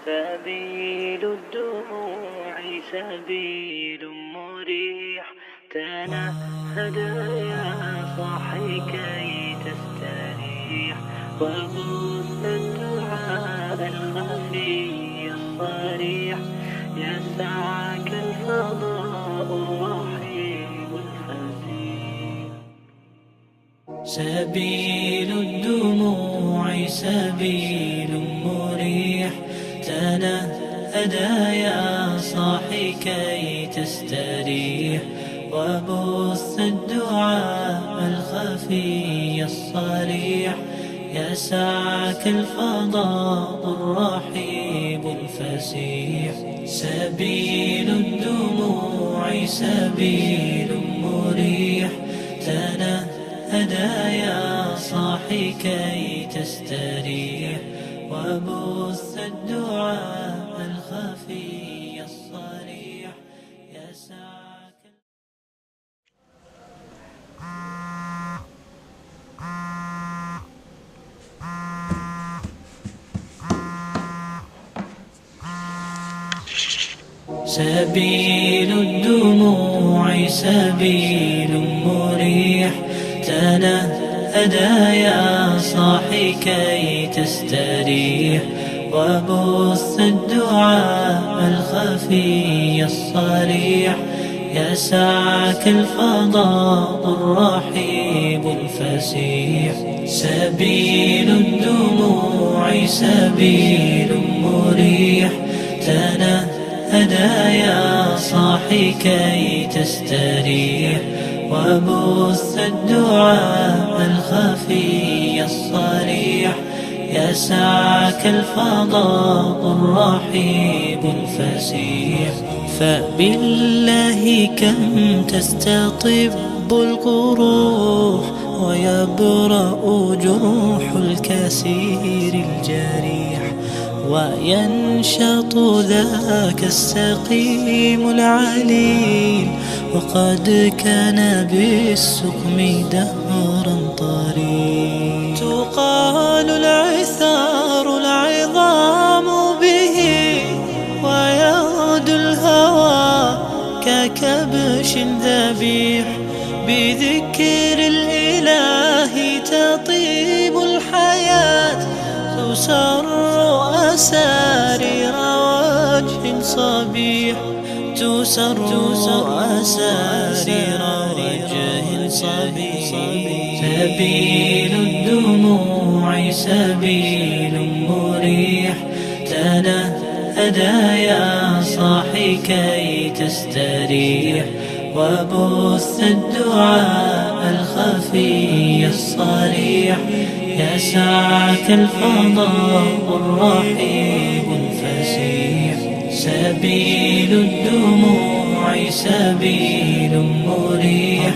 سبيل الدموع سبيل مريح تنهد يا صاحي كي تستريح وبث الدعاء الخفي الصريح يسعك الفضاء الرحيم الفسيح. سبيل الدموع سبيل مريح تنهدى يا صاحي كي تستريح وبث الدعاء الخفي الصريح يسعك الفضاء الرحيب الفسيح. سبيل الدموع سبيل مريح تنهدى يا صاحي كي تستريح وبث الدعاء الخفي الصريح يسعك. سبيل الدموع سبيل مريح تنهدى يا صاحي كي تستريح وبث الدعاء الخفي الصريح يسعك الفضاء الرحيب الفسيح. سبيل الدموع سبيل مريح تنهدى يا صاحي كي تستريح وبث الدعاء الخفي الصريح يسعك الفضاء الرحيب الفسيح. فبالله كم تستطب القروح ويبرأ جروح الكسير الجريح وينشط ذاك السقيم العليل وقد كان بالسقم دهرا طريق. تقال العثار العظام به ويغدو الهوى ككبش ذبيح بذكر الإله تطيب الحياة تسر أسارير وجه صبيح تسر أسارير وجه صبيح. سبيل الدموع سبيل مريح تنهدى يا صاحي كي تستريح وبث الدعاء الخفي الصريح يسعك الفضاء الرحيب الفسيح. سبيل الدموع سبيل مريح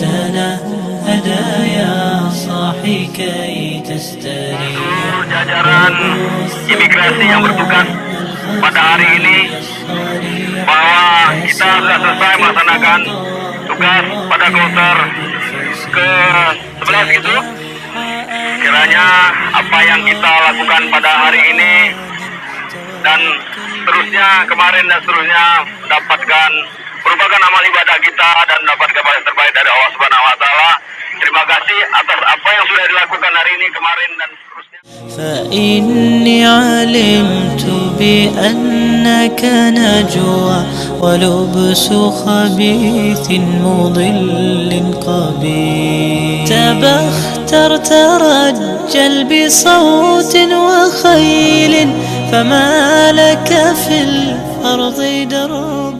تنهدى يا صاحي كي تستريح. Jajaran imigrasi yang bertugas pada hari ini bahwa kita sudah selesai melaksanakan tugas pada kloter ke-11 gitu. Kiranya apa yang kita lakukan pada hari ini dan seterusnya kemarin dan seterusnya mendapatkan merupakan amal ibadah kita dan mendapatkan balas terbaik dari Allah Subhanahu wa taala. Terima kasih atas apa yang sudah dilakukan hari ini kemarin dan seterusnya. فإني علمت بأنك نجوى ولبس خبيث مضل قبيح. تبختر ترجل بصوت وخيل فما لك في الأرض درب